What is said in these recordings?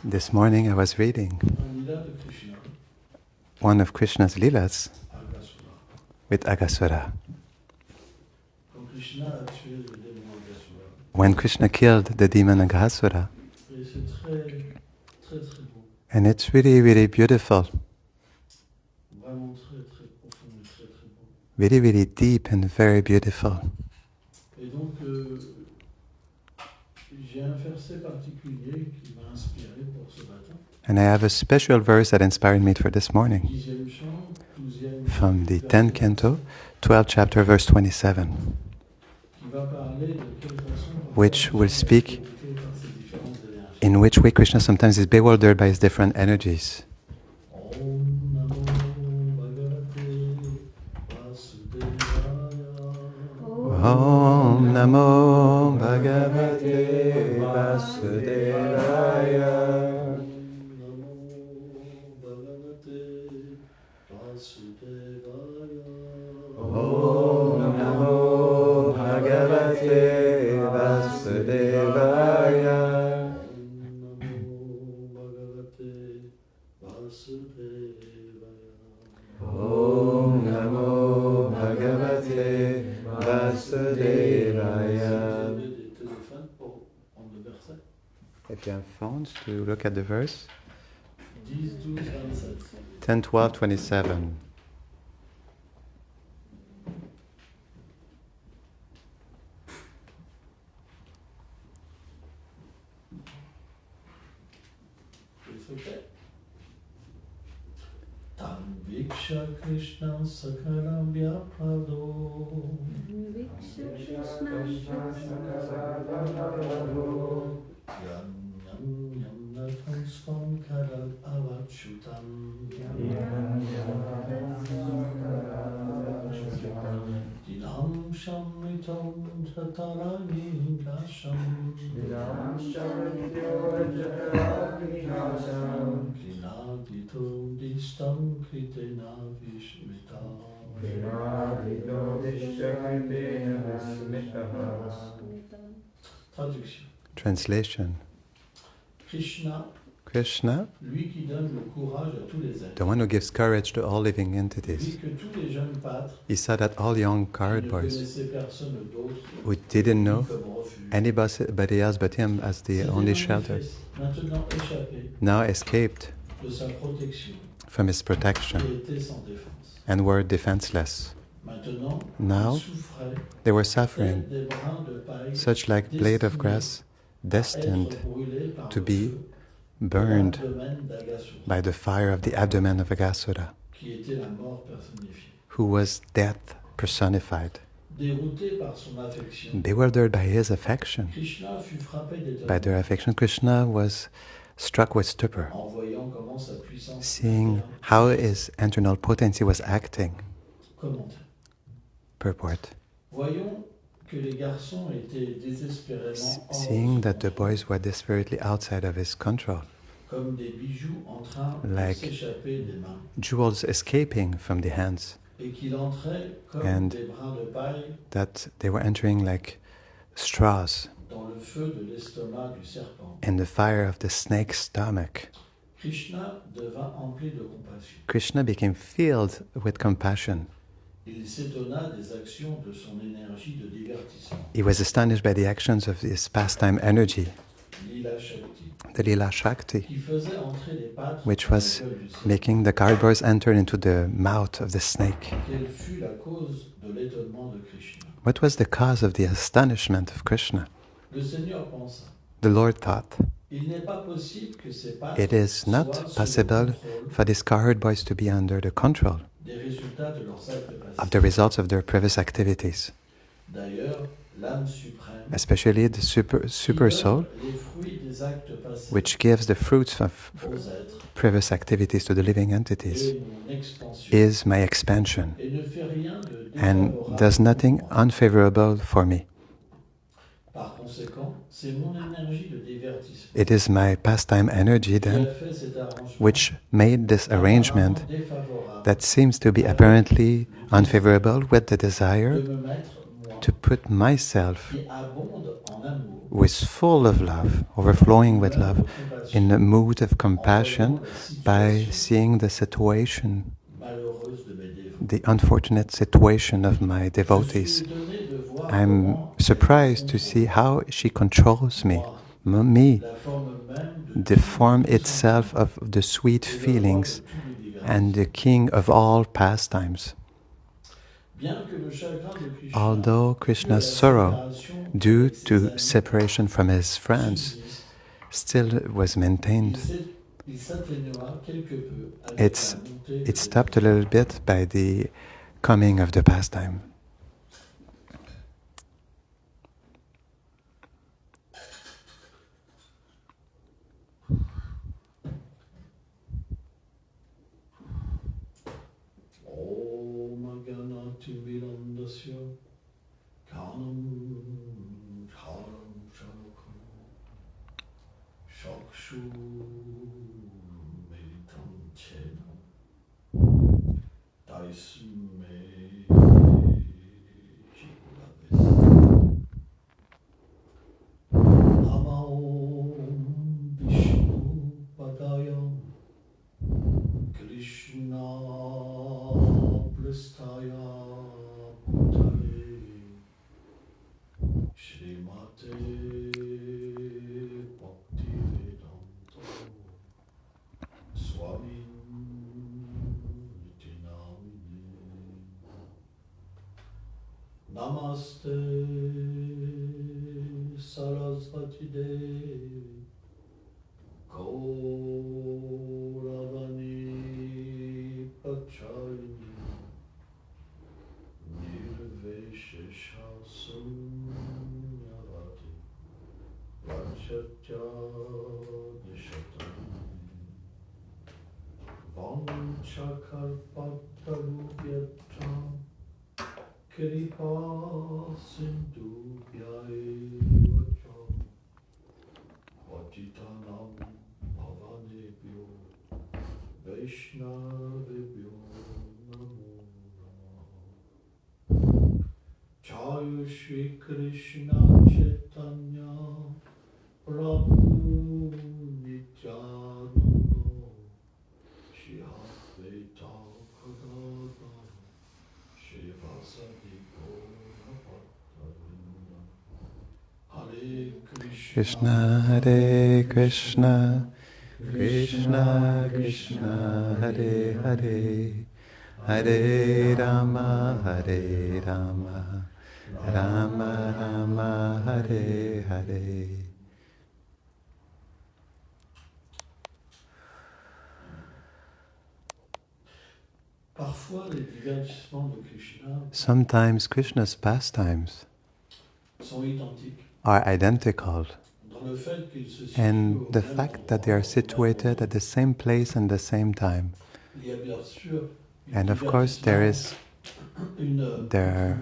This morning I was reading one of Krishna's Leelas with Agasura. When Krishna killed the demon Agasura, and it's really, really beautiful, really, really deep and very beautiful. And I have a special verse that inspired me for this morning, from the 10th canto, 12th chapter, verse 27, which will speak in which way Krishna sometimes is bewildered by his different energies. Om Namo Bhagavate Vasudevaya. Om Namo Bhagavate Vasudevaya. Om Namo Bhagavate Vasudevaya. If you have phones to look at the verse, 10, 12, 27. Viksha Krishna Sakaram Vyaprado. Viksha Krishna Yam Yam Yam Natham Svam Karat Avachutam. Dinam Shamritam Tatarani Kasham. Krinaditum Distam Kritena Vishmitam. Traduction. Translation. Krishna, lui qui donne le courage à tous les êtres, the one who gives courage to all living entities. que tous les jeunes pâtres, He saw that all young card boys who didn't know anybody else but him as the only shelter maintenant échappé now escaped de sa protection from his protection et étaient sans défense. and were defenseless. Maintenant, Now ils souffraient they were suffering, des brins de paille such like blade of grass destined être brûlés par to le be feu burned l'abdomen d'Agasura, by the fire of the abdomen of Agasura, qui était la mort personnifiée. who was death personified. Dérouté par son affection, Bewildered by his affection, Krishna fut frappé by d'étonnement their affection, Krishna was struck with stupor, en voyant comment sa puissance seeing how his internal potency was acting. commentait. Purport. Voyons que les garçons étaient désespérément hors Seeing de that the son boys were desperately outside of his control, comme des bijoux en train like de s'échapper des mains, jewels escaping from the hands, et qu'il entrait comme And des brins de paille that they were entering like straws dans le feu de l'estomac du serpent. in the fire of the snake's stomach. Krishna devint empli de compassion. Krishna became filled with compassion. Il s'étonna des actions de son énergie de divertissement, He was astonished by the actions of his pastime energy, Lila Shakti, the Lila Shakti, qui faisait entrer les pattes which dans was la gueule du serpent. making the cardboards enter into the mouth of the snake. Quelle fut la cause de l'étonnement de Krishna? What was the cause of the astonishment of Krishna? Le Seigneur pensa, The Lord thought, il n'est pas possible que ces pattes it is not soient sous le possible contrôle for these cowherd boys to be under the control des résultats de leurs actes passés. of the results of their previous activities, D'ailleurs, l'âme suprême especially the super soul, les fruits des actes passés which gives the fruits of aux êtres previous activities to the living entities, et mon expansion is my expansion et ne fait rien de and défavorable does nothing pour moi. unfavorable for me. Par conséquent, c'est mon énergie de divertissement It is my pastime energy qui a then fait cet arrangement which made this arrangement apparemment défavorable that seems to be apparently unfavorable with the de desire me mettre, moi, to put myself, qui abonde en amour, who is full of love, overflowing with love, in a mood of compassion by seeing the situation, malheureuse de mes dévots. the unfortunate situation of my Je devotees. suis étonné de voir I'm comment surprised to see how she controls me, me, la forme même the form itself of the sweet feelings and the king of all pastimes. Bien que le chagrin de Krishna, Although Krishna's sorrow, due to separation from his friends, still was maintained, il s'atténua quelque peu avec It's, la montée it de stopped a little bit by the coming of the pastime. Om Ganati Vilandasya Kanam Dharam Shalakam Shakshu Meditam Chena Taisme Chikulaves Nama Om Vishnu Padayam Krishna Prastaya Bhutale Srimate Bhaktivedanta Swami Niti Namine Namaste Sarasvati Devi Gauravani Pachayini Nirveshesha Sunyavati Vajatya Nishatani Vanchakarpatarubhyatra Kripa Sindhubhyaeva Patitanam Bhavanebhyo Vaishnavebhyo Namo Namah Jai Shri Krishna Chaitanya Prabhu Nityananda Shri Advaita Gadadhara Shri Vasadi Gaura Bhattavrinda Hare Krishna Hare Krishna, Krishna Krishna Hare Hare, Hare Rama Hare Rama, Rama Rama Hare Hare. Parfois, les divertissements de Krishna Sometimes Krishna's pastimes sont identiques are identical, dans le fait qu'ils se situent and au the même fact that they are endroit, au même situated moment. at the same place and the same time. Il y a bien sûr une And of course there is une, there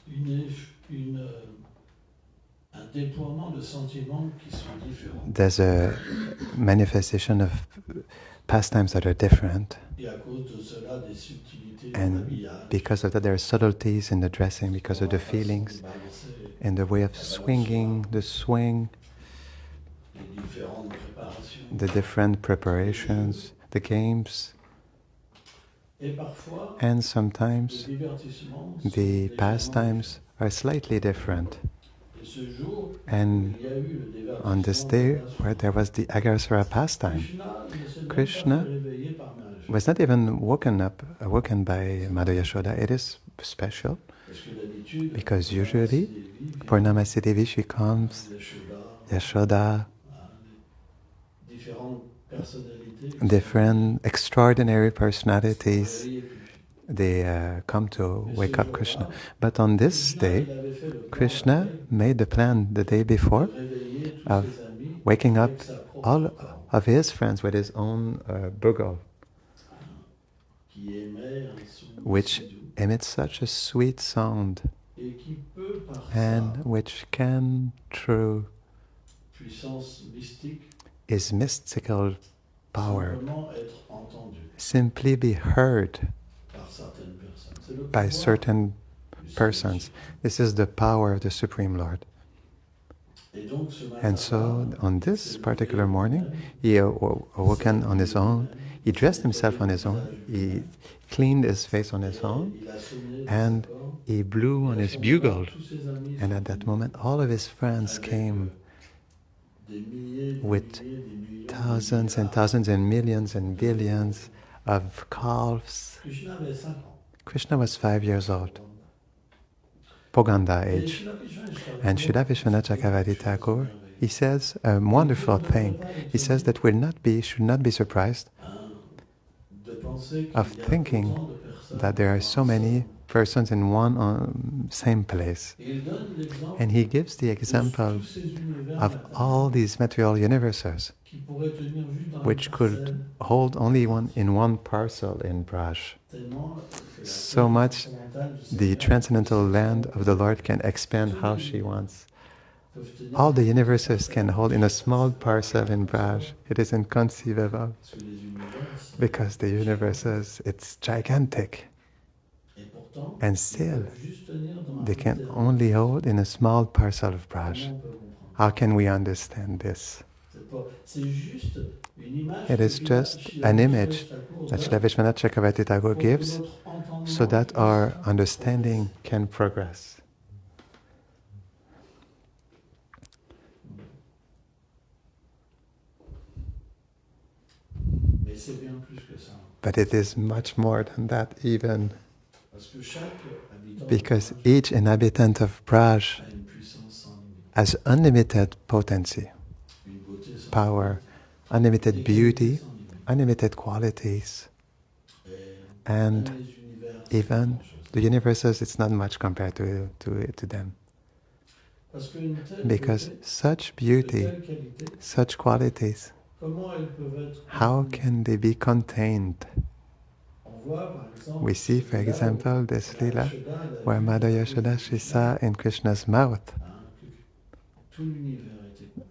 une, un déploiement de sentiments qui sont différents. there's a manifestation of pastimes that are different, Et à cause de cela, des subtilités dans and l'habillage, because of that there are subtleties in the dressing, because of dans la the façon de feelings, balancer in the way of swinging, the swing, les différentes préparations. the different preparations, the games, Et parfois, and les sometimes divertissements sont the légèrement pastimes are slightly different. différents. Et ce jour, And il y a eu le on this divertissement day, de la where there was the Agarasara pastime, Krishna ne s'est même pas Krishna fait réveiller par Maharaj. was not even awoken by Mother Yashoda. It is special Parce que d'habitude, because Purnamasi usually Devi vient Purnamasi Devi, she comes, Yashoda, Yashoda, les différentes personnalités different extraordinary personalities, réveiller Krishna. they come to Mais wake ce up Krishna. jour-là, But on this Krishna, day, il avait fait le plan Krishna la veille made the plan the day de before réveiller tous of ses amis waking up avec sa propre all voix, of his friends with his own bugle, qui émet un son which si doux emits such a sweet sound et qui peut, par and sa which can, through puissance mystique, his mystical power, simplement être entendu simply be heard par certaines personnes. C'est le by pouvoir certain du persons. This is the power of the Supreme Lord. And so on this particular morning, he awoken on his own, he dressed himself on his own, he cleaned his face on his own, and he blew on his bugle. And at that moment, all of his friends came with thousands and thousands and millions and billions of calves. Krishna was 5 years old, Poganda age. And Srila Vishwanath Chakravarti Thakur, he says a wonderful thing. He says that we should not be surprised of thinking that there are so many persons in one same place. And he gives the example of all these material universes which could hold only one parcel in Vraj. So much the transcendental land of the Lord can expand how she wants. All the universes can hold in a small parcel in Vraj. It is inconceivable because the universes, it's gigantic. And still, they can only hold in a small parcel of Vraj. How can we understand this? It is just an image that Srila Vishwanath Chakravarti Thakur gives so that our understanding can progress. But it is much more than that even, because each inhabitant of Vraj has unlimited potency, power, unlimited beauty, unlimited qualities, and even the universes, it's not much compared to them. Because such beauty, such qualities, how can they be contained? We see, for example, this Leela where Mother Yashoda, she saw in Krishna's mouth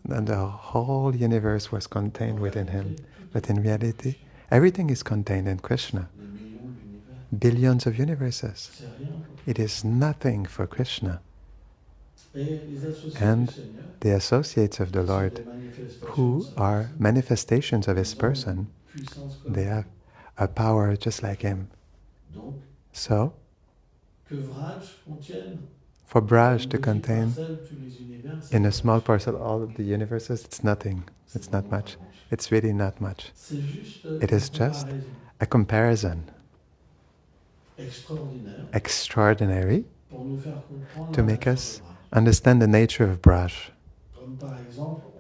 that the whole universe was contained within him. But in reality, everything is contained in Krishna. Billions of universes. It is nothing for Krishna. And the associates of the Lord, who are manifestations of His person, they have a power just like Him. So, for Vraj to contain in a small parcel all of the universes, it's nothing. It's not much. It's really not much. It is just a comparison. Extraordinary to make us understand the nature of Vraj.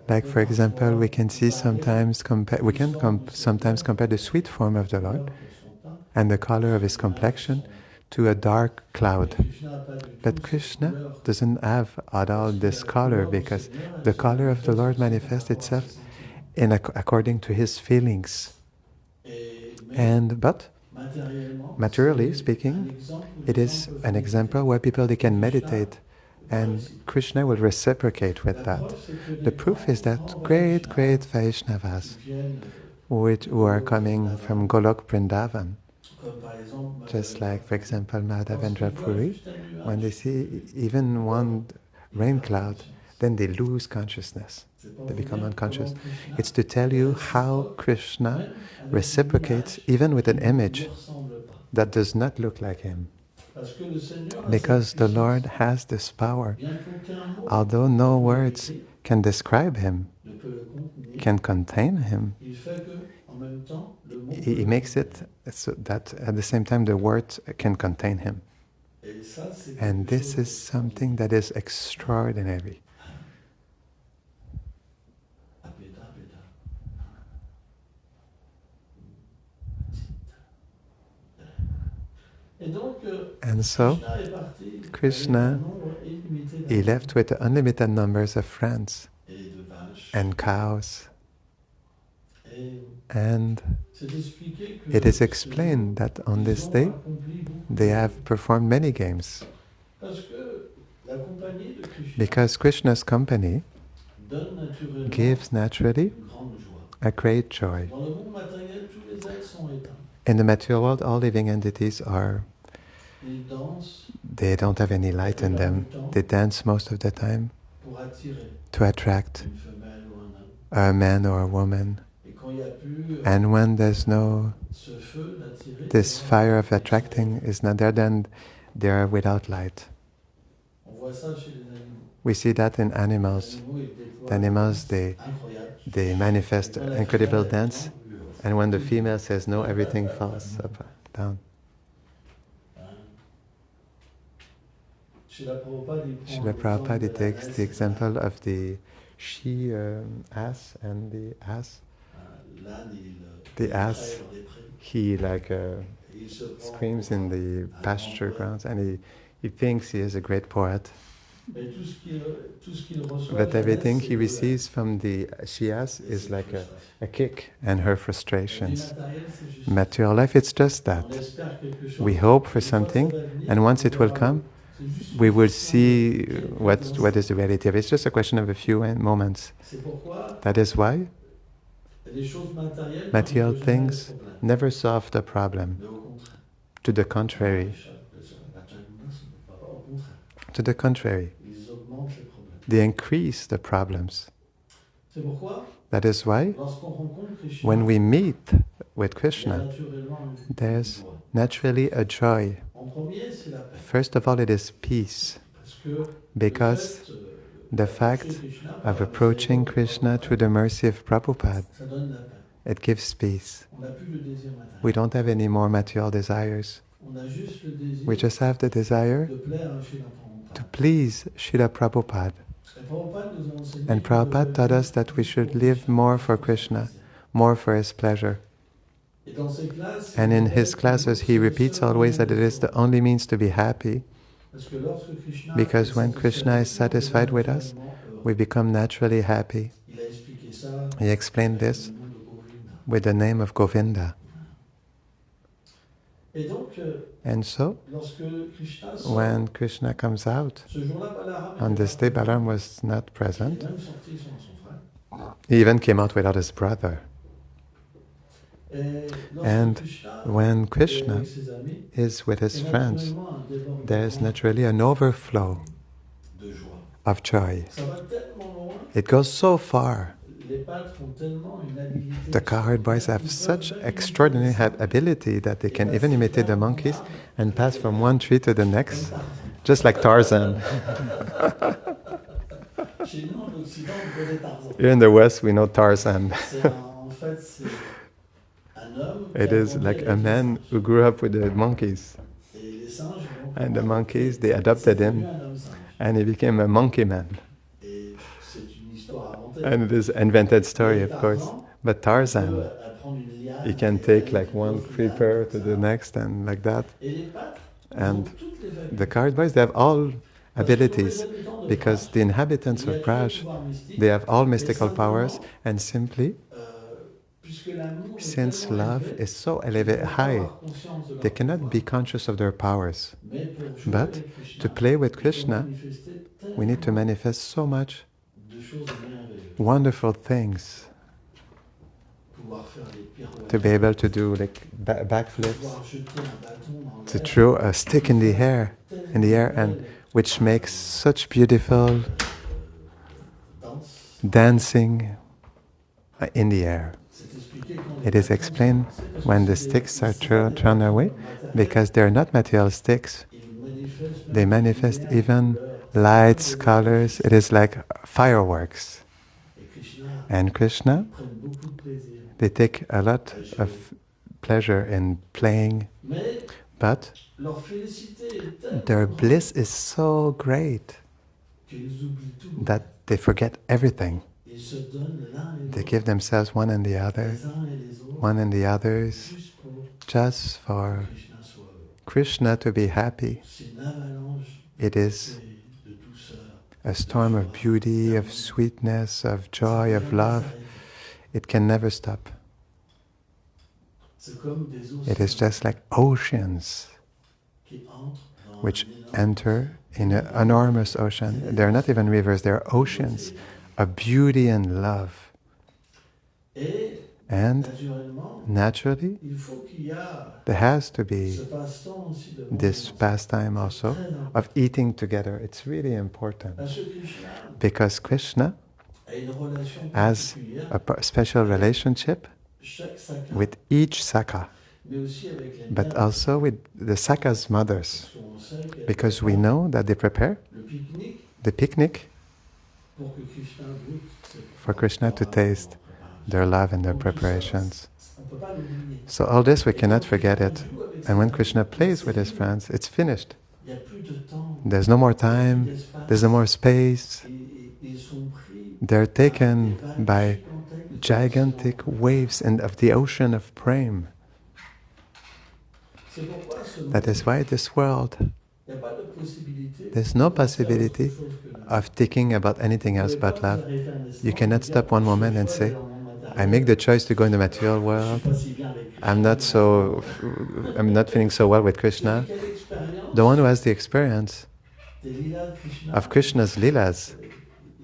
Like, for example, we can see sometimes sometimes compare the sweet form of the Lord and the color of His complexion to a dark cloud. But Krishna doesn't have at all this color, because the color of the Lord manifests itself according to His feelings. But materially speaking, it is an example where they can meditate, and Krishna will reciprocate with that. The proof is that great Vaishnavas who are coming from Golok Vrindavan, just like, for example, Madhavendra Puri, when they see even one rain cloud, then they lose consciousness. They become unconscious. It's to tell you how Krishna reciprocates even with an image that does not look like Him. Because the Lord has this power. Although no words can describe Him, can contain Him, He makes it so that at the same time the words can contain Him. And this is something that is extraordinary. And so, Krishna, he left with unlimited numbers of friends and cows. And it is explained that on this day, they have performed many games. Because Krishna's company gives naturally a great joy. In the material world, all living entities are Ils dansent They don't have any light in them. They dance most of the time pour attirer to attract une femelle ou un homme. a man or a woman. Et quand il n'y a plus And when there's no, ce feu d'attirer, this alors, fire of ils attracting sont- is not there, then they are without light. On voit ça chez les animaux. We see that in animals. Les animaux, ils déploient The animals, des danses incroyables. they manifest Et quand la incredible femelle, elle dance, dit non, and when the female says no, everything falls down. Srila Prabhupada, il prend Srila Prabhupada l'exemple de la takes Grèce the et example of the she ass and the ass. l'âne, The il ass, traîne dans les prés. he Et il se prend screams pour in the un pasture grand grounds, and he thinks he is a great poet. poète. Mais tout ce qu'il reçoit But de la everything Grèce, he c'est de la- receives from the she ass et is ses like frustrations. a kick and her La vie frustrations. matérielle, c'est juste Material life, it's just ça. that. On espère quelque chose. We hope for Une fois que ça something, va venir, and once on it will verra. come, C'est juste une we will question see de quelques what instants. is the reality of it. It's just a question of a few moments. C'est pourquoi That is why les choses matérielles material ne résolvent jamais things le problème. never solve the problem. Mais au contraire. To the contrary. Au contraire. To the contrary. Ils augmentent les problèmes. They increase the problems. C'est pourquoi, That is why lorsqu'on rencontre Krishna, when we meet with il y a Krishna, naturellement une there's joie. naturally a joy. En premier, c'est la paix. First of all, it is peace, Parce que because le fait, the d'approcher fact Krishna of par la approaching miséricorde de Krishna through Prabhupada, the mercy of Prabhupada, ça donne la paix. it gives peace. On n'a plus le désir matériel. We don't have any more material desires. On a juste le désir We just have the desire de plaire à Srila to Prabhupada. please Srila Prabhupada. Et Prabhupada nous a enseigné And qu'on Prabhupada devrait taught vivre us that we should pour live Krishna, more pour for son Krishna, plaisir. more for his pleasure. Et dans ses classes, And il in répète his que classes, c'est he le repeats seul always moyen that it d'être is the heureux. only means to be happy, Parce que lorsque Krishna because est when satisfait Krishna avec is nous, on devient satisfied with us, naturellement heureux. we become naturally happy. Il a expliqué ça He explained avec this le nom de Govinda. with the name of Govinda. Et donc, And so, lorsque Krishna sort, when Krishna comes out, ce jour-là, Balaram on était this pas day présent. Balaram was not Il est present. même sorti sans son frère. He even came out without his brother. Et lorsque And Krishna when est Krishna avec ses amis, is with his il y a friends, naturellement un débordement there's naturally an overflow de joie. of joy. Ça va tellement loin, It goes so far. les pâtres ont tellement une habileté. The cowherd boys have Ils such peuvent même extraordinary imiter ça. ability that they Et can passer even imitate the d'un monkeys arbre and pass from one tree to the comme next, Tarzan. just like Tarzan. Chez nous, en Occident, on connaît Tarzan. Here in the West, we know Tarzan. En fait, c'est un homme qui It a is grandi like avec a les man singes. who grew up with the monkeys. Et les singes, donc, And the l'ont monkeys, adopté. they adopted C'est devenu him, un homme singe. and he became a monkey man. Et c'est une histoire inventée. And it is invented story, Mais of course. Tarzan But peut Tarzan, apprendre une liane he can et take aller like d'une one autre creeper liane, to ça. the next and like that. Et les pâtres, ils And ont toutes les facultés. The cowherd boys, they have all Parce que pour les abilities habitants de because Vraja, the inhabitants il y a of tous les Vraj, pouvoirs mystiques, they have all mais mystical powers, simplement, and simply, puisque l'amour est since tellement love élevé, is so ils elevated ne peuvent pas high, avoir conscience de leur they cannot pouvoir. be conscious of their powers. Mais pour jouer But avec Krishna, to play with il faut Krishna, manifester we need to tellement manifest so much de choses merveilleuses. wonderful things Pouvoir faire des pirouettes, to be able to do like backflips, pouvoir jeter un bâton dans to l'air, throw a stick in the air, tellement and belle which makes such beautiful danse. dancing in the air. C'est expliqué quand It les is bâtons explained sont lancés, parce when que the c'est sticks are c'est pas des thrown bâtons away, matériels. because they're not material sticks. Ils manifestent They même manifest des lumières, even des couleurs, lights, des colors. It is like fireworks. Et Krishna And Krishna, prennent beaucoup de plaisir. they take a lot of pleasure in playing, Mais but leur félicité est tellement their grande bliss is so great qu'ils oublient tout. that they forget everything. Ils se donnent l'un et They l'autre, give themselves one and the other, les uns et les autres, one and the others, juste pour just que for Krishna soit heureux. Krishna to be happy. C'est une avalanche It is de douceur. a storm of beauty, of sweetness, of joy, of love. It can never stop. C'est comme des It is océans just like oceans qui entrent dans which un énorme enter in an enormous ocean. They're not even rivers, they're oceans of beauty and love. Et And naturellement, naturally, il faut qu'il y a there has to be ce passe-temps aussi de this manger pastime ensemble. also Très important. of eating together. It's really important Parce que Krishna because Krishna a une relation has particulière a special relationship chaque saka, with each Saka, mais aussi avec les but mères. also with the Saka's mothers, Parce qu'on sait qu'elles because we préparent know that they prepare le pique-nique the picnic pour que Krishna goûte for Krishna to taste their love and their preparations. On peut pas l'oublier. So all this, we Et cannot quand forget Krishna it. joue avec And when ses Krishna amis, plays c'est with his fini. friends, it's finished. Il y a plus de temps, There's no more il y a plus time, d'espace. there's no more space. Et ils sont pris They're par des taken vagues by gigantesques de gigantic connexion. waves of the ocean of prem. C'est pourquoi ce That is why this world, il n'y a pas de possibilité there's no de penser à autre possibility chose que l'amour. of thinking about anything Vous else pouvez pas but vous love. arrêter un instant You et cannot dire, stop one je moment and choisis say, dans mon matériel. I make the choice to go in the material Je world. suis pas si bien avec Krishna, I'm not mais I'm not feeling so well with Krishna. quelle expérience The one who has the experience des lilas de Krishna, of Krishna's Leelas,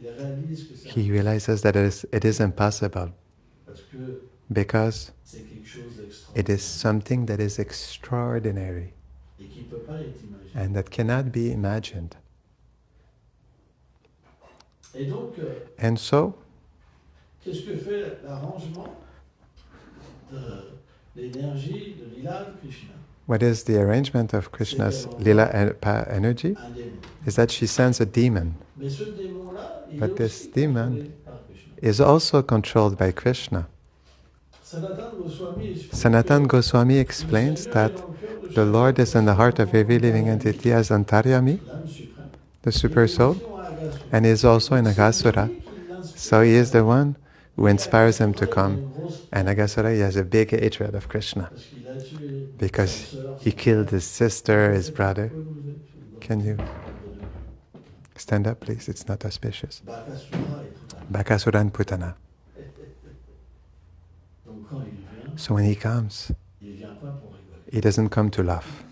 il réalise que he realizes that it is impossible parce que because c'est quelque chose it is d'extraordinaire something that is extraordinary et qui ne peut pas être imaginé. and that cannot be imagined. Et donc, And so, qu'est-ce que fait l'arrangement de l'énergie de lila de Krishna? what is the arrangement of Krishna's Leela energy? Un démon. Is that she sends a demon. Mais ce démon-là, il But est this aussi demon contrôlé par Krishna. Is also controlled by Krishna. Sanatana Goswami explique Sanatan que Goswami le explains Seigneur that est dans le cœur de the chacun Lord is in the heart of every living l'âme entity as Antaryami, suprême. the super soul, Et Agasura. and is also in Agasura. So he is the one who inspires him to come. And Agasura, he has a big hatred of Krishna Parce qu'il a tué because sa sœur, he son killed frère. his sister, his brother. Vous pouvez vous lever, Can you stand up, please? It's not auspicious. Bakasura et tout ça. Bakasura and Putana. Donc quand il vient, So when he comes, il vient pas pour rigoler. he doesn't come to laugh.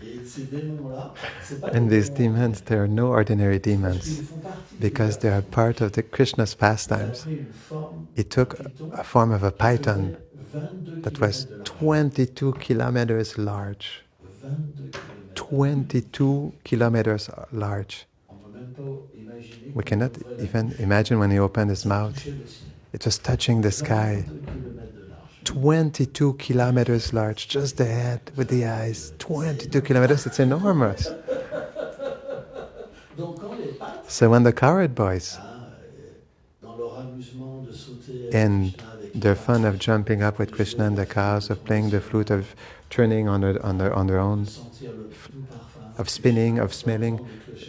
Et ces démons-là, c'est pas And des these démons demons, they are no ordinary parce demons qu'ils font partie because they des are part of the Krishna's Il a pastimes. pris une forme It took de python a form of a qui python faisait 22 that was kilomètres de large. 22 kilometers large. 22 kilomètres. 22 kilometers large. On peut même pas imaginer We qu'on cannot ouvrait la even bouche, imagine when he opened his ça mouth. touchait le ciel. It was touching the sky. 22 kilomètres de large. 22 kilometers large, just the head with the eyes. 22 kilometers, it's enormous. Donc quand les pattes, So when the cowherd boys, dans leur amusement de sauter avec in Krishna, avec their les fun of vaches, jumping up with Krishna and the cows, of playing the flute, of turning on their own, de sentir le doux parfum of spinning, of smelling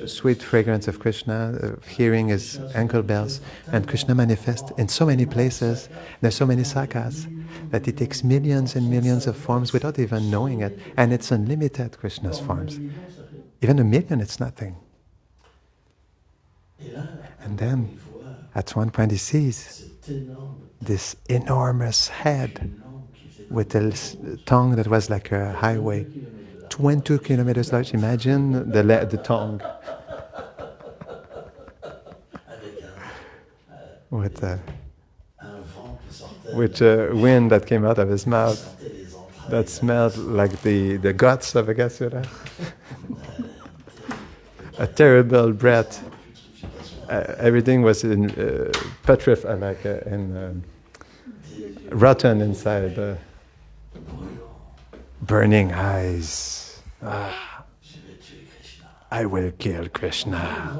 sweet fragrance of Krishna, of hearing his ankle bells, and Krishna manifests in so many places. There's so many sakas that he takes millions and millions of forms without even knowing it, and it's unlimited Krishna's forms. Even a million, it's nothing. Et là, And then, il voit at one point, he sees cet énorme this enormous head langue qui faisait with a tongue that was like a highway, 22 kilometers large. Imagine the tongue avec with un vent qui sortait, with a wind that came out of his qui mouth sentait les entrailles, that smelled like the guts of a Agasura. A terrible breath. Everything was in petrified, like rotten inside. Burning eyes. Ah, je vais tuer Krishna. I will kill Krishna.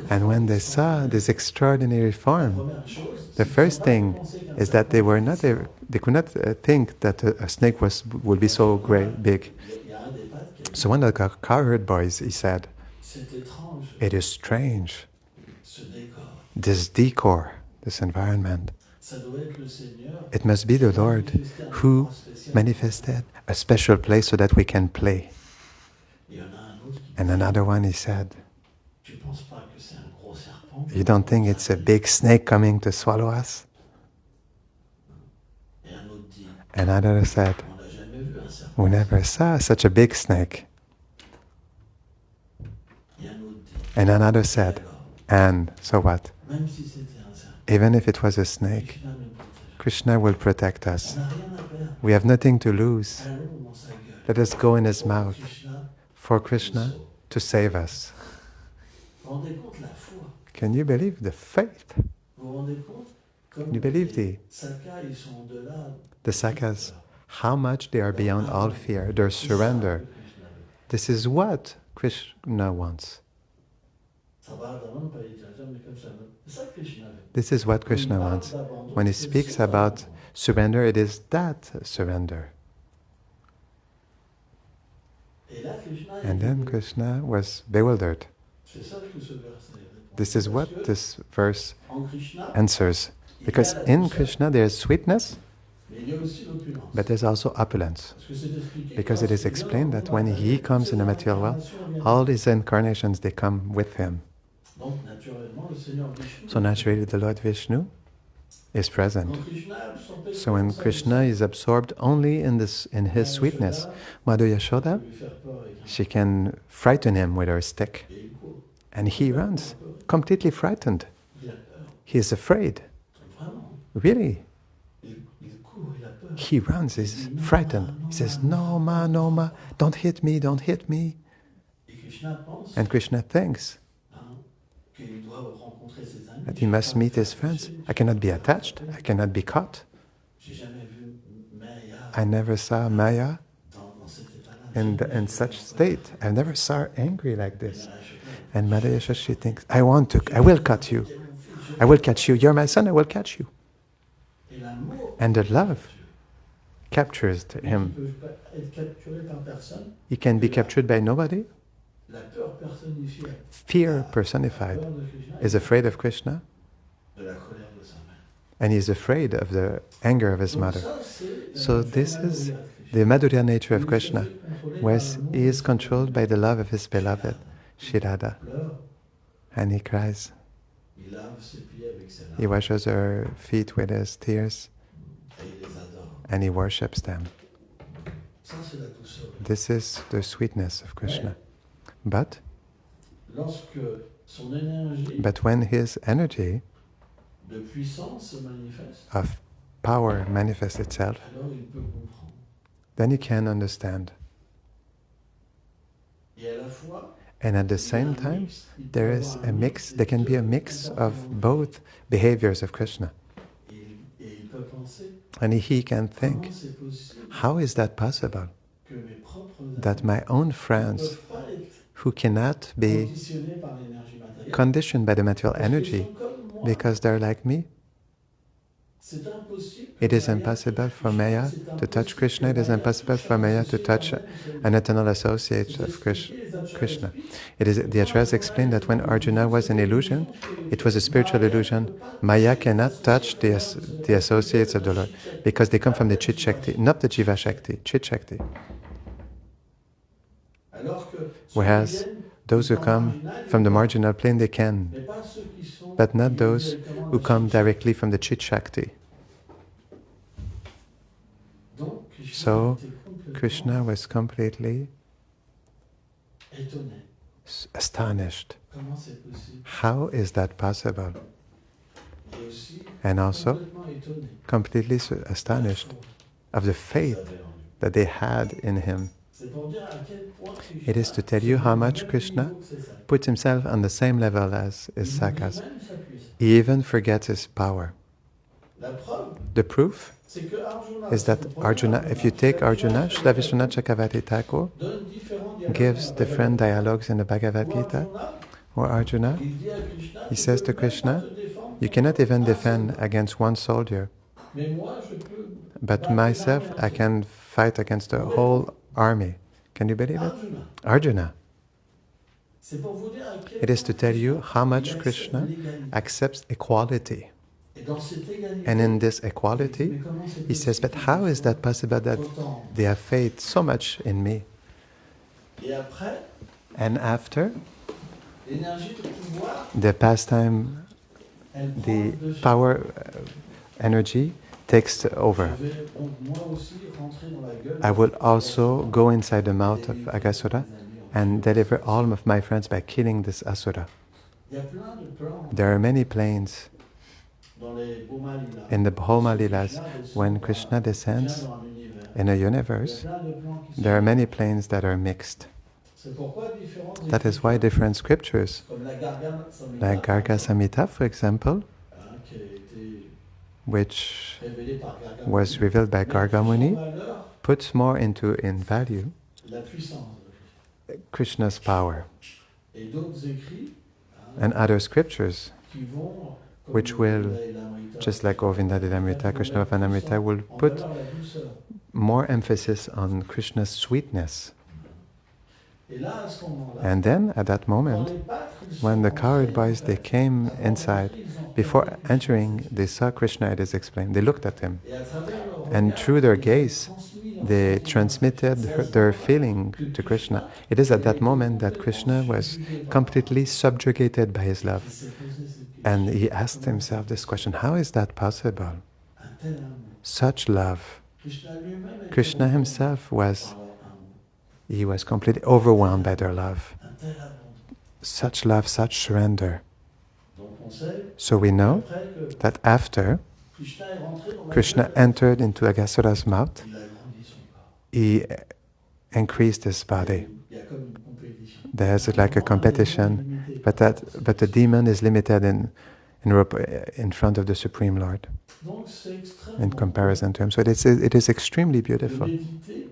And when they saw this extraordinary form, Première chose, the first thing is that they could not think that a snake would be so great, big. il y a un des pattes qui a dit, So one of the cowherd boys, he said, c'est étrange "It is strange, ce décor. this decor, this environment. Ça doit être le Seigneur It must be the Lord who manifested a special place so that we can play." Il y en a un autre qui And another one, he said, tu penses pas que c'est un gros serpent? "You don't think it's a big snake coming to swallow us?" Et un autre dit, Another said, on n'a jamais vu un serpent. "We never saw such a big snake." Et un autre dit, And another said, alors, "And so what? même si c'était un serpent, Even if it was a snake, Krishna nous protège. Krishna will protect us. On n'a rien à perdre. We have nothing to lose. Allons dans sa gueule. Let us go in his Pour mouth Krishna, for il Krishna sauve. to save us. Vous vous rendez compte la foi? Can you believe the faith? Vous vous rendez compte? Comme You believe les Sakas, ils sont au-delà the Sakas, how much they are beyond all fear, their C'est ça surrender. que Krishna veut. This is what Krishna wants. Ça va vraiment pas littérature, mais comme ça. C'est ça que Krishna veut. This is what Krishna Quand il parle wants. d'abandon, When he c'est speaks son about abandon. surrender, it is that surrender. Et là, Krishna, And il then dit, Krishna was bewildered. c'est ça que ce verset répond. This is what Parce que this verse en Krishna, answers. il y a Because la in douceur, Krishna there is sweetness, mais il y a aussi l'opulence. but there's also opulence. Parce que c'est expliqué. Because it is explained that when he comes in the material world, all his incarnations, they come with him. Donc, naturellement, le Seigneur Vishnu. So naturally the Lord Vishnu is present. Quand Krishna est absorbé So when dans sa Krishna is absorbed only in his douceur, sweetness, Yashoda Mother peut Yashoda, lui faire peur avec un she can frighten him with her stick. et il court. And he runs, completely frightened. Il a peur. He is afraid. Vraiment. Really. Il court, il a peur. He runs, he's frightened. He says, no ma, don't hit me, don't hit me. Et Krishna pense And Krishna thinks qu'il doit rencontrer ses amis. that he must meet his friends. I cannot be attached, I cannot be caught. J'ai jamais vu Maya I never saw Maya dans cet état-là. in such state. I never saw her angry like this. And Mother Yashoda, she thinks, I will cut you. I will catch you. You're my son, I will catch you. Et l'amour And the love captures him. ne peut pas être capturé par personne. He can be captured by nobody. La peur personnifiée. Fear personified Peur de Krishna is afraid of Krishna, de la colère de sa mère. and he is afraid of the anger of his Donc mother. ça, c'est la So nature this madhurya is de Krishna. the Madhurya nature of Il se Krishna, fait contrôler where par l'amour he is de controlled by the love of his beloved, Shirada, Il pleure, and he cries. il lave ses pieds avec ses He larmes washes her feet with his tears, et il les adore. and he worships them. Ça, c'est la douceur. This is the sweetness of Krishna. But Lorsque son énergie when his energy de puissance se manifeste, of power manifests itself, alors il peut comprendre. then you can understand. Et à la fois, And at the il y a same un time, mix, il peut there y is avoir a un mix, des there can be a deux mix of comportements. both behaviors of Krishna. Et il peut penser, And he can comment think, c'est possible how is that possible? que mes propres That amis my own ne friends peuvent pas être who cannot be conditionnés par l'énergie matérielle, conditioned by the material parce qu'ils energy sont comme moi. because they're like me, C'est impossible que it is Maya impossible touche for Krishna, Maya c'est to touch impossible Krishna, it que is Maya impossible touche for un Maya to associé touch d'elle-même, an eternal associate c'est of expliqué, les Acharyas Krishna. expliquent. It is, the Acharyas explain that when Arjuna was an illusion, it was a spiritual illusion. Maya cannot touch the associates of the Lord because they come from the Chit Shakti, not the Jiva Shakti, Chit Shakti. Alors que ceux Whereas qui viennent those who du plan come marginal, from the ils marginal plane, they can, mais pas ceux qui sont but not qui those viennent directement who de come chez Dieu. directly from the Chit Shakti. Donc, Krishna So, était complètement Krishna was completely étonné. astonished. Comment c'est possible? How is that possible? Et aussi And also complètement étonné completely de la astonished foi of the qu'ils faith avaient en lui. that they had in him. C'est pour dire à quel point Krishna It is to tell you se how met au much même Krishna niveau que ses sages. puts himself on the same level as his Il oublie sakas. même sa puissance. He even forgets his power. La preuve, The proof c'est que Arjuna, is that Arjuna, if you take Arjuna, Srila Vishwanath Chakravarti Thakur donne différents dialogues gives dans la different Bhagavad dialogues in the Bhagavad Gita. Gita, Où or Arjuna, il dit à Krishna, he tu says peux to même Krishna, pas te défendre you contre cannot even un defend soldat. against one soldier, Mais moi, je peux but battre myself l'armée I entière. can fight against the whole army. Can you believe it? Arjuna. Arjuna. C'est pour vous dire à quel It is to point tell you how il much accepte Krishna l'égalité. accepts equality. Et dans cette égalité, And in this mais equality, comment c'est he says, possible but qu'ils how is soient that possible that autant? they have faith so much in me? Et après, And after, l'énergie de pouvoir, the pastime, elle prend the le dessus. power energy takes over. Je vais donc moi aussi rentrer dans la gueule. I will also go inside the mouth of Agasura and deliver all of my friends by killing this Asura. Il y a plein de plans. There are many planes. dans les Bhuma Lila, In the Bhoma lorsque Lilas, Krishna descend when dans Krishna un- descends dans un univers, in a il y a universe, plein de plans qui there are sont. many planes that are mixed. C'est pourquoi différentes That is why écritures, different scriptures, comme la Garga Samhita, like Garga Samhita, for example, qui a été which révélée par Garga was Muni, revealed by met Garga plus en Muni, valeur puts more in value la puissance de Krishna. Krishna's power. Et d'autres écrits And other scriptures, qui vont, comme which will, Govinda et l'Amrita, just like Govinda Lilamrita, Krishna Vanamrita, will en put valeur la douceur. more emphasis on Krishna's sweetness. Et là, à ce moment-là, And then, at that quand moment, les pâtres, ils sont when the entrés, cowherd boys, en they fait, came avant inside, d'entrer, ils ont before regardé Krishna. entering, they saw Krishna, it is explained. They looked at him. Et à travers leur And regard, through their ils ont gaze, transmis leur they sentiment. transmitted C'est à ce their moment-là feeling que to Krishna. Krishna It is at that était moment that complètement Krishna was subjugué par completely subjugated by his leur love. amour. Il s'est posé cette And question. he asked himself this question, how is that possible? Un tel amour. Such love. Krishna lui-même était Krishna retourné himself was, par leur amour. he was completely overwhelmed by their love. Un tel abandon. Such love, such surrender. Donc on sait So we know après que that after Krishna est rentré dans la Krishna gueule, entered into Agasura's mouth, il a grandi son corps. he increased his body. Il y a comme une compétition. There's like a competition, but the demon is limited in front of the Supreme Lord Donc c'est in extrêmement comparison to him. So it is extremely de beautiful méditer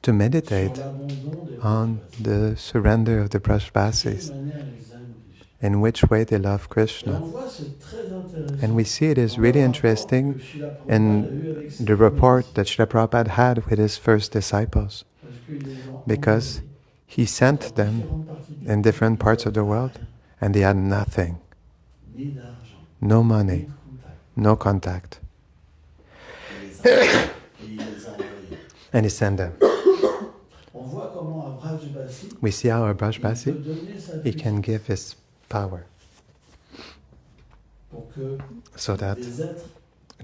to sur meditate l'abandon des on Brajavasis. the surrender of the De quelle Brajavasis, manière ils aiment Krishna. in which way they love Et Krishna. on voit c'est très intéressant. And we see it is dans really le rapport interesting que Srila Prabhupada in a eu avec ses the premiers report disciples. that Srila Prabhupada had with his first disciples, Parce qu'ils les ont because envoyés he sent dans them différentes parties du in monde. different parts of the world, and they had nothing, Ni d'argent, no ni money, de contact. no contact, Et il les a envoyés. and he sent them. On voit comment un Vrajabasi, We see how a il peut Brajbasi, donner sa he can puissance give his power pour que so that des êtres,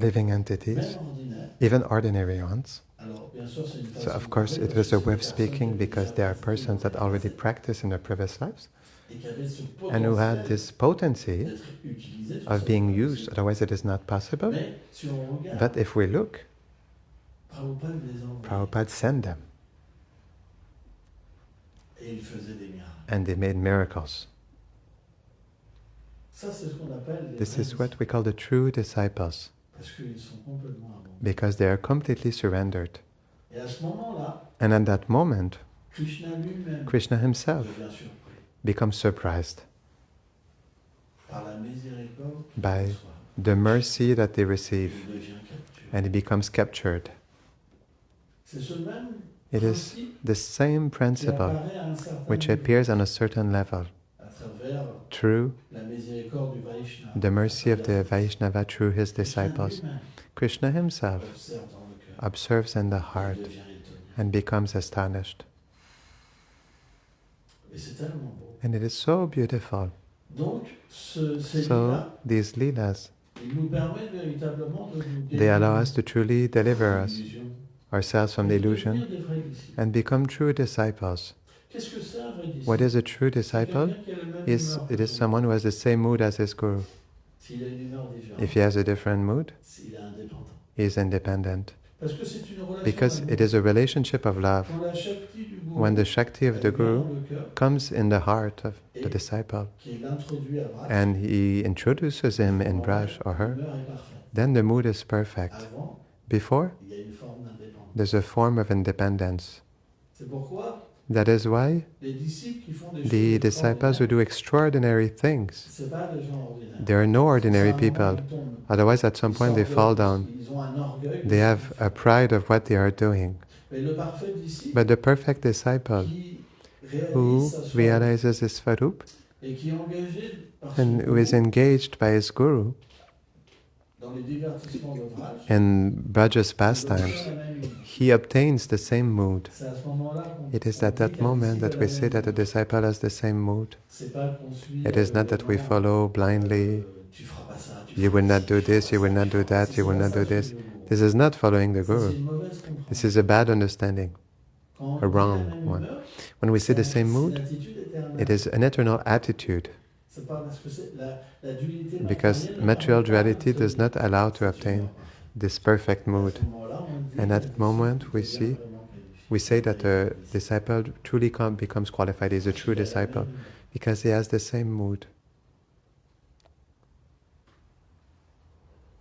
living entities, même ordinaires, even ordinary ones, alors bien sûr c'est une façon so of de course parler it parce is que a c'est way des of personnes speaking qui because déjà they are pratiqué persons that dans le already passé practice in their previous lives et qui avaient ce and who had potentiel this potency d'être utilisés sur of cette being voie used, possible. otherwise it is not possible. Mais si on regarde, But if we look, Prabhupada les envoie Prabhupada sent them et il faisait des miracles. and they made miracles. Ça c'est ce qu'on appelle les This vrais is what we call the true disciples parce qu'ils sont complètement abandonnés. because they are completely surrendered. Et à ce moment-là, And at that moment, Krishna lui-même Krishna himself devient surpris becomes surprised par la miséricorde qu'il by reçoit. the mercy that they receive Il devient capturé. and he becomes captured. C'est ce même It is principe the same qui principle apparaît à un certain which niveau appears on a certain level à travers through la miséricorde du Vaishnava. the mercy of the À travers Vaishnava through his Krishna disciples. lui-même Krishna himself observe dans le cœur. observes in the Il heart devient étonné. and becomes astonished. Et c'est tellement beau. And it is so beautiful. Donc, ces So lilas, these leelas, ils nous permettent véritablement de nous they allow us to truly deliver us l'illusion. ourselves from the illusion Devenir des vrais disciples. and become true disciples. Qu'est-ce que c'est un vrai disciple? What is a true C'est disciple? quelqu'un qui a le même humeur It que is someone who has the same mood as his guru. S'il a une humeur différente, If he has a different mood, s'il est indépendant. he is independent. Parce que c'est une relation Because d'amour. it is a relationship of love. Quand la Shakti du Guru When the Shakti of the elle vient Guru dans le cœur, comes in the heart of the Et- disciple qu'il introduit à Vraj, and he introduces him in alors, Braj or her, l'humeur est parfaite. then the mood is perfect. Avant, Before, il y a une forme d'indépendance. there's a form of independence. C'est pourquoi That is why les disciples qui font des the choses disciples who extraordinaires, do extraordinary things, c'est pas des gens ordinaires. they are no ordinary C'est un moment people. où ils tombent. Otherwise, at some Ils point, they s'orgueillent fall parce down. qu'ils ont un orgueil de They ce have qu'ils font. a pride of what they are doing. Mais le parfait disciple But the perfect disciple qui who réalise sa soif realizes his Swarup et qui est engagé par son and who is guru engaged by his Guru dans les divertissements de Vraj, in Braja's il pastimes, obtient la même idée. he obtains the same mood. C'est à ce moment-là qu'on It is on at dit that qu'un moment disciple that a we la say même that a idée. disciple has the same mood. C'est pas qu'on suit, It is not that we non, follow blindly, tu feras pas ça, tu you feras will pas not ci, do tu feras this, you pas will ça, not tu do feras pas that, ci. you will C'est not pas do ça this. suivre le guru. This is not following the Ça, c'est Guru. une mauvaise compréhension. This is a bad understanding, Quand on a dit la wrong même one. humeur, When we say the c'est same une mood, attitude éternelle. it is an eternal attitude. C'est pas parce que la dualité because matérielle ne material permet pas duality does d'obtenir not allow to cette obtain humeur parfaite. this perfect Et à mood. ce moment-là, on dit And qu'un at that moment, disciple we devient see, vraiment qualifié. we say that Il a est disciple. disciple truly becomes qualified, is a Parce true qu'il a la disciple, même humeur. because he has the same mood.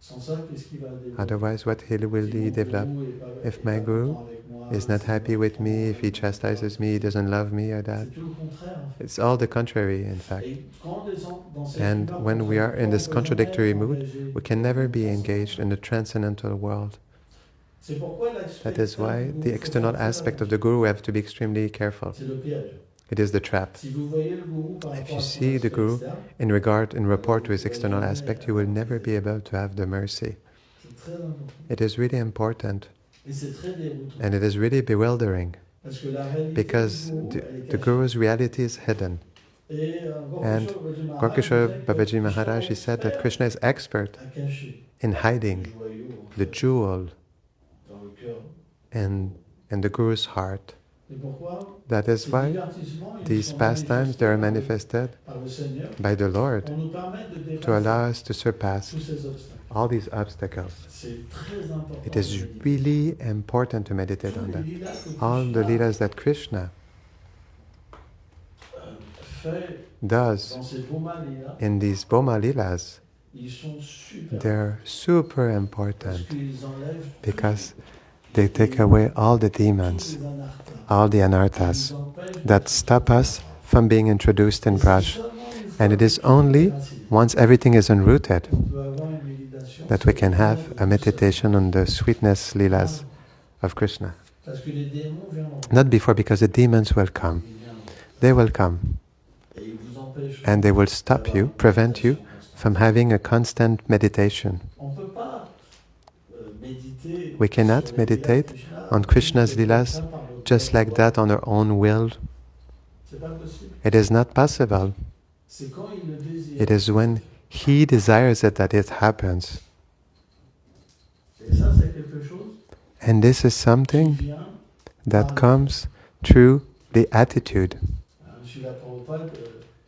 Sans ça, qu'est-ce qu'il va développer? Otherwise, what he will Si mon develop? gourou est If pas my guru content avec moi, is not s'il happy me with me, reprend, if he il me chastises reprend, me, he doesn't love me or that. c'est tout le contraire en fait. It's all the contrary, in fact. Et quand on est dans cette And humeur when we are in contradictoire, this on peut jamais contradictory être mood, engagé we can dans never le be transcendantal. engaged in the transcendental world. C'est pourquoi l'aspect That is externe why du gourou, the faut external faire très aspect of the attention. guru we have to be extremely careful. C'est le piège. It is the trap. Si vous voyez le gourou par If rapport you à son see the aspect guru externe, in rapport to vous his pourrez external jamais aspect, you will avoir never be miséricorde. able to have the mercy. C'est très important. It is really important, Et c'est très déroutant. and it is really bewildering, Parce que la réalité because du gourou, elle est the cachée. guru's reality is hidden. Et And Gorkishore Gorkishore Babaji Maharaj, he said that Krishna is expert a caché in le hiding joyau en the fait, jewel dans le cœur. in the guru's heart. Et pourquoi That is ces why divertissements, ils these sont pastimes, they are manifestés manifested par le Seigneur by the Lord pour nous permettre de to dépasser allow us to surpass tous ces obstacles. all these obstacles. C'est très important. It de is méditer. really important to meditate Tous on les that. lilas que All the Krishna, leelas that Krishna fait does dans ces Bhoma lilas, in these Boma Leelas, ils sont super they're super parce important qu'ils enlèvent because they take away all the tous demons, les anarthas, all the qui anarthas nous empêchent that d'être stop us from being introduced in Et c'est Vraj. seulement une fois And it que is tout est only racine once everything is unrooted qu'on peut avoir une méditation that sur we le can plan have de a douceur. meditation on the sweetness Leelas of Krishna. Parce que les démons viendront. Not before, because the demons will come. Ils viendront. They will come Et ils vous empêcheront and they will stop d'avoir you, une prevent you méditation constante. from having a constant meditation. On ne peut pas méditer We cannot sur les meditate Leelas de Krishna on Krishna's juste comme Leelas ça par le just like pouvoir. that on our own will. C'est pas possible. It is not possible. C'est quand il le désire. It is when he desires it that it happens. Et ça, c'est quelque chose And this is qui something vient. that comes through the attitude. Srila Prabhupada,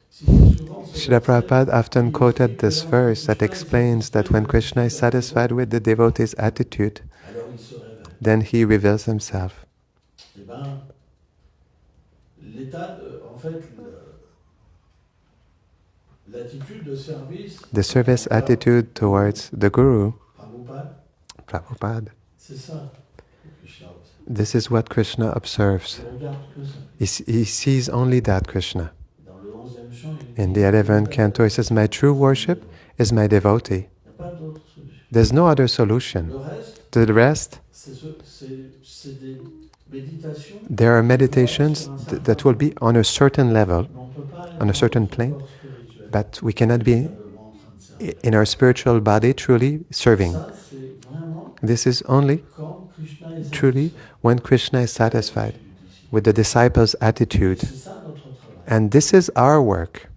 cite souvent ce Srila verset. Prabhupada often quoted this verse that explains that when Krishna is satisfied with the devotee's attitude, Alors il se révèle. then he reveals himself. Eh ben, l'état en fait, l'attitude de service. The service attitude towards the Guru, Prabhupada, Prabhupada, c'est ça. que Krishna observe. this is what Krishna observes. Il regarde que ça. He sees only that Krishna. Dans le 11e chant, il In the 11th canto, he says, "My true worship is my devotee. Il n'y a pas d'autre solution. There's no other solution. Le reste, The rest, c'est des méditations. there are meditations that will be on a certain level, Mais on peut pas être on a certain dans plane, le corps spirituel, but we cannot be véritablement en train de servir. in our spiritual body truly serving. Ça, c'est vraiment This is only quand Krishna est truly satisfait. when Krishna is satisfied with the disciple's attitude. C'est ça notre travail. And this is our work.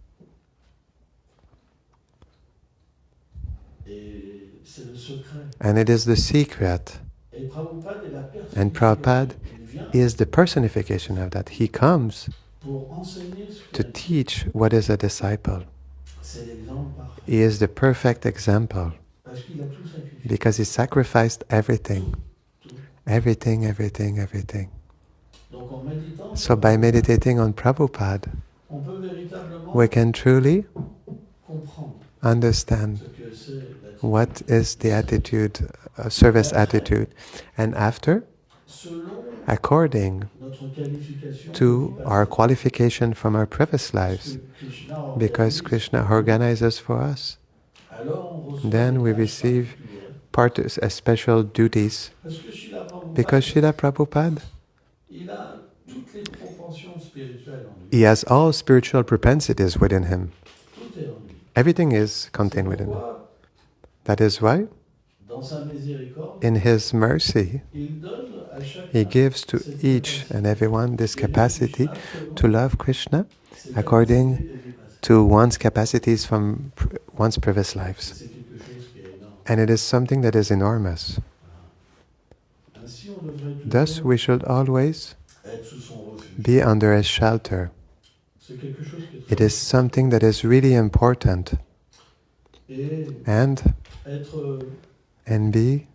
Et c'est le secret. And it is the secret. Et Prabhupada est la And Prabhupada Il vient is the personification of that. He comes pour enseigner ce to qu'il a dit. teach what is a disciple. C'est l'exemple parfait. He is the perfect example Parce qu'il a tout sacrifié. because he sacrificed everything. Tout. Everything, everything, everything. Donc en méditant, So by meditating on Prabhupada, on peut véritablement we can truly comprendre understand ce que c'est l'attitude. what is the attitude, service attitude. And after, Selon according notre qualification, to our qualification from our previous lives, because Krishna organizes for us, then we receive special duties. Because Srila Prabhupada, he has all spiritual propensities within him. Everything is contained within him. That is why, in his mercy, he gives to each and everyone this capacity to love Krishna according to one's capacities from one's previous lives. And it is something that is enormous. Thus, we should always be under his shelter. It is something that is really important. Et And be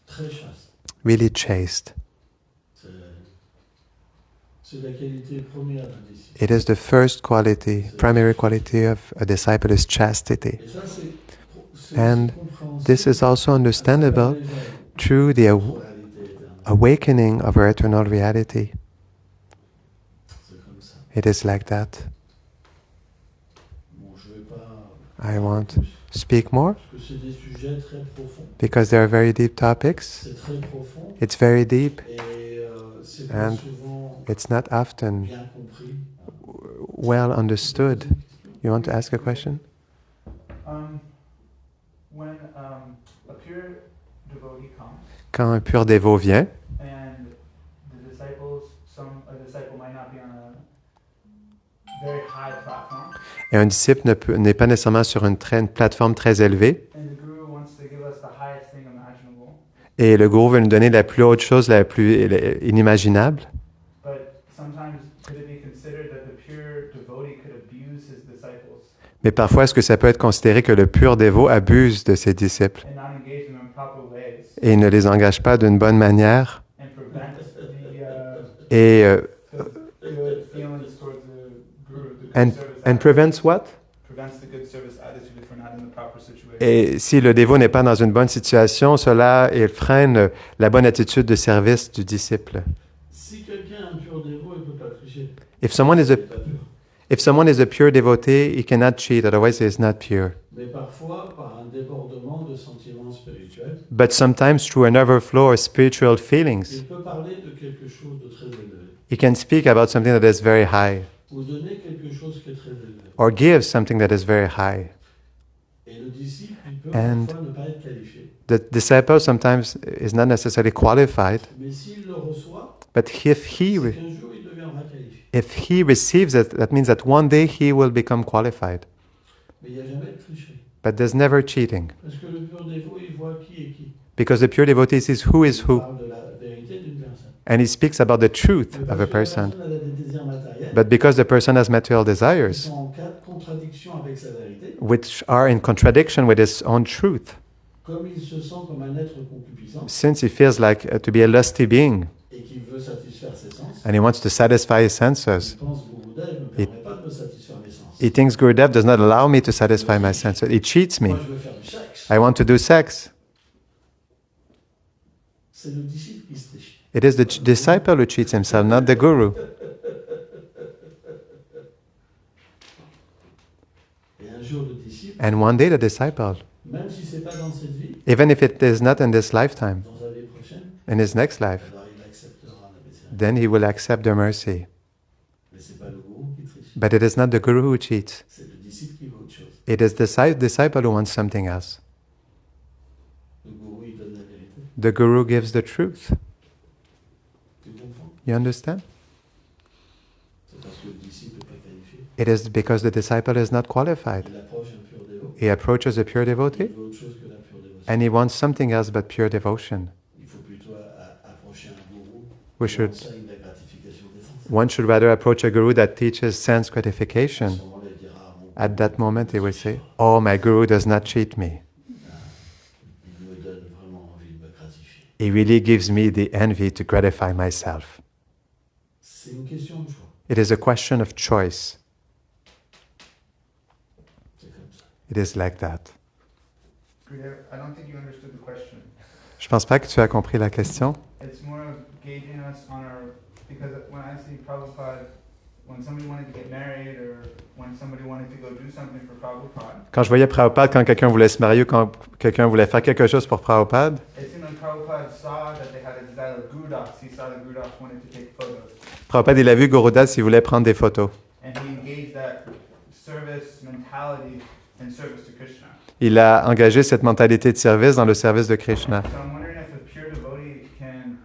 très chaste. really chaste. C'est la qualité première d'un disciple. It is the first quality, primary quality of a disciple is chastity. Et ça, c'est And this is also understandable through the réalité éternelle. awakening of our eternal reality. C'est comme ça. It is like that. Bon, je vais pas I won't speak more parce que c'est des sujets très profonds. because they are very deep topics. C'est très profond It's very deep. et c'est pas And souvent it's not often bien compris. well understood. You want to ask a question? When a pure devotee comes, Quand un pur dévot vient, and the disciples, a disciple might not be on a very high platform, et un disciple n'est pas nécessairement sur une plateforme très élevée, and the guru wants to give us the highest thing imaginable, et le gourou veut nous donner la plus haute chose, la plus inimaginable, but sometimes could it be considered that the pure devotee could abuse his disciples mais parfois, est-ce que ça peut être considéré que le pur dévot abuse de ses disciples and not engage them in proper ways et ne les engage pas d'une bonne manière and prevent et the good feelings towards the guru, the good and service prevents what? prevents the good service attitude if we're not in the proper situation. Et si le dévot n'est pas dans une bonne situation, cela freine la bonne attitude de service du disciple. Si quelqu'un est un pur dévot, il ne peut pas tricher. If someone is Il n'est pas pur. If someone is a pure devotee, he cannot cheat, otherwise he is not pure. Mais parfois, par un débordement de sentiments spirituels, But sometimes through an overflow of spiritual feelings, il peut parler de quelque chose de très élevé, he can speak about something that is very high, ou donner quelque chose qui est très élevé. or give something that is very high. Et le disciple, il peut And parfois ne pas être qualifié. The disciple sometimes is not necessarily qualified, Mais s'il le reçoit, but if c'est qu'un jour, il deviendra qualifié. receives it, that means that one day he will become qualified. Mais il n'y a jamais de tricherie. But there's never cheating, Parce que le pur dévot, il voit qui est qui. because the pure devotee sees who is Il who, parle de la vérité d'une personne. and he speaks about the truth Mais of a parce que la person. personne elle a des désirs matériels, But because the person has material qui desires, sont en contradiction avec sa vérité, which are in contradiction with his own truth, comme il se sent comme un être concupiscent since he feels like to be a lusty being et qu'il veut satisfaire ses sens, and he wants to satisfy his senses, il pense Gurudev ne me permet pas de me satisfaire mes sens. he thinks Gurudev does not allow me to satisfy my senses. He cheats me. Moi, je veux faire du sexe. I want to do sex. C'est le disciple qui se triche. It is the disciple who cheats himself, not the guru. Et un jour, le disciple, And one day the disciple, même si c'est pas dans cette vie, even if it is not in this lifetime, dans la vie prochaine, in his next life, alors il acceptera la miséricorde. then he will accept the mercy. Mais c'est pas le gourou qui triche. But it is not the guru who cheats. C'est le disciple qui veut autre chose. It is the disciple who wants something else. Le gourou, il donne la vérité. The guru gives the truth. Tu comprends? You understand? C'est parce que le disciple n'est pas qualifié. It is because the disciple is not qualified. Il approche un pur dévot. He approaches a pure Il devotee veut autre chose que la pure dévotion. and he wants something else but pure devotion. Il faut plutôt approcher un gourou We qui should, enseigne la gratification des sens. one should rather approach a guru that teaches sense À gratification. ce moment-là, il dira, mon At that moment, he will say, "Oh, my guru does not cheat me. il me donne vraiment envie de me gratifier. He really gives me the envy to gratify myself." C'est une question de choix. It is a question of choice. C'est comme ça. It is like that. Gurudev, I don't think you understood the question. Je pense pas que tu as compris la question. It's more of gauging us on our, because when I see Prabhupada, when somebody wanted to get married or when somebody wanted to go do something for Prabhupada, Quand je voyais Prabhupada, quand quelqu'un voulait se marier, quand quelqu'un voulait faire quelque chose pour Prabhupada, it seemed like Prabhupada saw that they had a desire of Gurudas. He saw that Gurudas wanted to take photos. Prabhupada, il a vu Gurudas, il voulait prendre des photos. And he engaged that service mentality in service to Krishna. Il a engagé cette mentalité de service dans le service de Krishna. So I'm wondering if a pure devotee can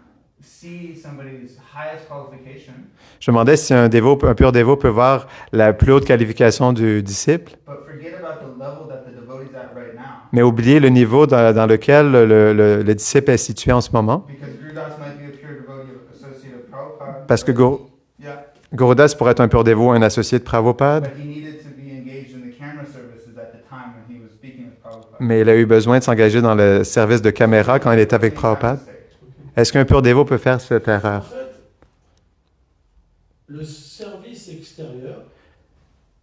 see somebody's highest qualification, Je me demandais si un pur dévot peut voir la plus haute qualification du disciple, but forget about the level that the devotee's at right now. mais oublier le niveau dans lequel le disciple est situé en ce moment. Because Gurudas might be a pure devotee associate of Prabhupada. Parce que, Yeah. Gurudas pourrait être un pur dévot, un associé de Prabhupada, But he needed to be engaged in the camera services at the time when he was speaking with Prabhupada. mais il a eu besoin de s'engager dans le service de caméra quand il était avec Prabhupada. Est-ce qu'un pur dévot peut faire cette En erreur? fait, le service extérieur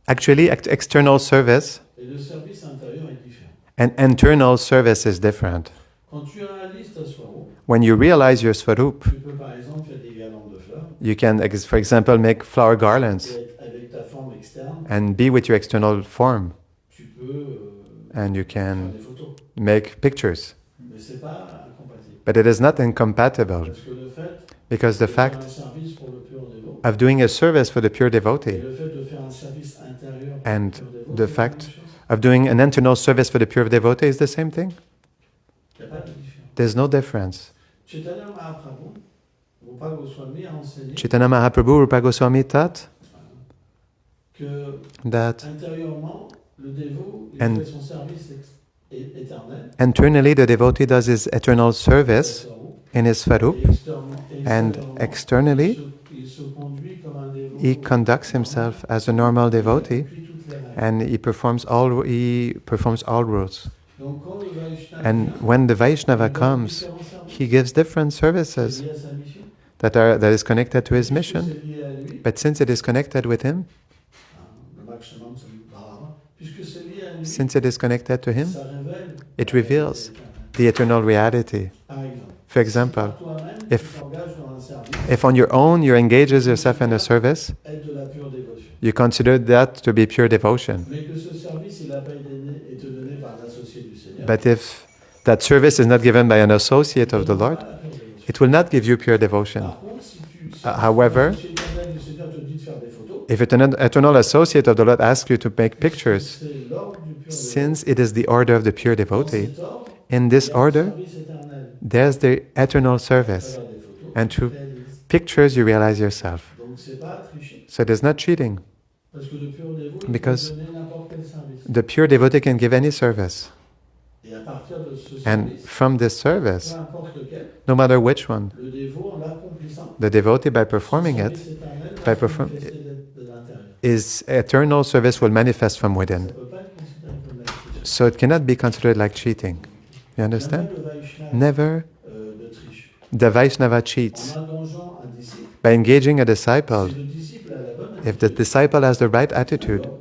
Actually, external service et le service intérieur est différent. and internal service is different. Quand tu réalises ta Swarup, When you realize your Swarup, tu peux par exemple faire des guirlandes de fleurs you can, for example, make flower garlands et être avec ta forme externe, and be with your external form, tu peux and you faire can des photos. make pictures. Mais c'est pas incompatible. But it is not incompatible, Parce que le fait because the de faire fact un service pour le pur dévot of doing a service for the pure et devotee le fait de faire un service intérieur pour and le pur dévot, the c'est la fact même chose. of doing an internal service for the pure devotee is the same thing. Il n'y a pas de différence. There's no difference. Chaitanya Mahaprabhu, Rupa Goswami a enseigné Chaitanya Mahaprabhu Rupa Goswami taught que that intérieurement, le dévot, il And- fait son service éternel, internally the devotee does his eternal service in his Swarup, et and externellement, externally il se conduit comme un dévot he conducts himself as a normal devotee puis toutes les règles. and he performs all rules. Donc, quand le Vaishnava And vient, when the il Vaishnava donne comes, différents services he gives different services liés à sa mission. that is connected to his Puisque mission. c'est lié à lui, But since it is connected with him, le maximum, c'est le Brahma. Puisque c'est lié à lui, since it is connected to him, ça révèle it la reveals réalité éternelle. the eternal reality. Par exemple, For si example, par toi-même, if- tu t'engages dans un service, if on your own you engages yourself in a service, aide de la pure dévotion. you consider that to be pure devotion. Mais que ce service, il n'a pas été donné par l'associé du Seigneur. But if that service is not given by an associate of the il ne donne Lord, pas la pure dévotion. it will not give you pure devotion. Par contre, si However, l'associé éternel du Seigneur te dit de faire des photos, if an eternal associate of the Lord asks you to make pictures, c'est l'ordre du pur since it is the order of the pure dévot. Dans devotee, cet ordre, in il this y a un order, service éternel. there's the eternal À service. travers des photos, And tu through réalises. pictures, you realize yourself. Donc, c'est pas tricher. So it is not cheating. Parce que le pur dévot, il peut Because donner n'importe quel service. The pure devotee can give any service. Et à partir de ce And service, from this peu service, importe lequel, no matter which one, le dévot, en l'accomplissant, the devotee, by son performing it, service éternel by va se perform- manifester de l'intérieur. his eternal service will manifest from Ça within. ne peut pas être considéré comme la triche. So it cannot be considered like cheating. You understand? Jamais le Vaishnava, Never ne triche. the Vaishnava cheats. En engageant un disciple, By engaging a si disciple, le disciple a la bonne if the attitude, disciple has the right attitude, alors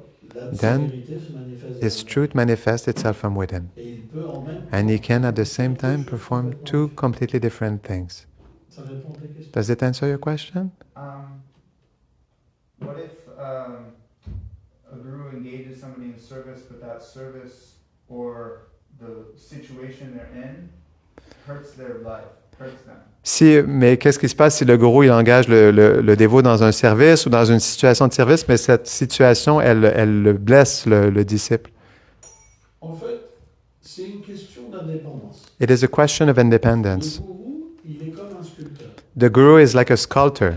la then vérité se manifeste his dans truth manifests itself from within. Et il peut en même And he temps can at the same faire time deux choses perform complètement two différentes. completely different things. Ça répond à tes questions. Does it answer your question? What if a guru engages somebody in service, but that service or the situation they're in hurts their life, hurts them? Mais qu'est-ce qui se passe si le gourou il engage le dévot dans un service ou dans une situation de service, mais cette situation, elle le blesse, le disciple? En fait, c'est une question d'indépendance. It is a question of independence. Le gourou, il est comme un sculpteur. The guru is like a sculptor,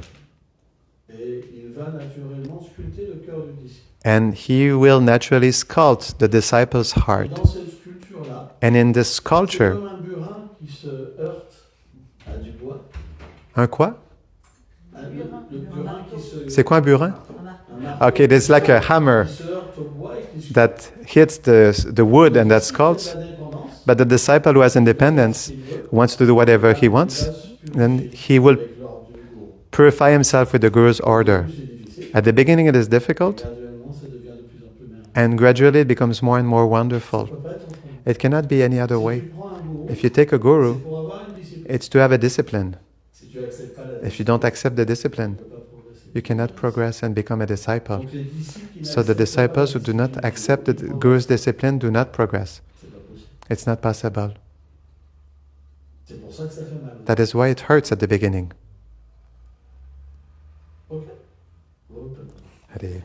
Et il va naturellement sculpter le cœur du disciple. and he will naturally sculpt the disciple's Et heart. dans cette sculpture-là, And in this c'est sculpture, comme un burin qui se heurte à du bois. un quoi? Le burin qui se... C'est quoi un burin? un marteau Okay, it is like a hammer qui se heurte au bois et qui that hits the wood and that sculpts. l'indépendance. But the disciple who has independence wants to do whatever he wants, then he will Avec l'ordre du gourou. purify himself with the guru's order. C'est difficile. At the beginning, it is difficult, Graduellement, ça devient de plus en plus merveilleux. and gradually it becomes more and more Ça wonderful. peut pas être autrement. It cannot be any other Si way. tu prends un gourou, If you take a guru, c'est pour avoir une discipline. it's to have a discipline. Si tu acceptes pas la If you don't accept the discipline, tu peux pas progresser. you cannot progress and become a disciple. Donc, les disciples qui So the n'acceptent pas disciples la who do not discipline, accept the ils progressent. guru's discipline do not progress. C'est pas possible. It's not possible. C'est pour ça que ça fait mal. That is why it hurts at the beginning. Ok. Bon, Hare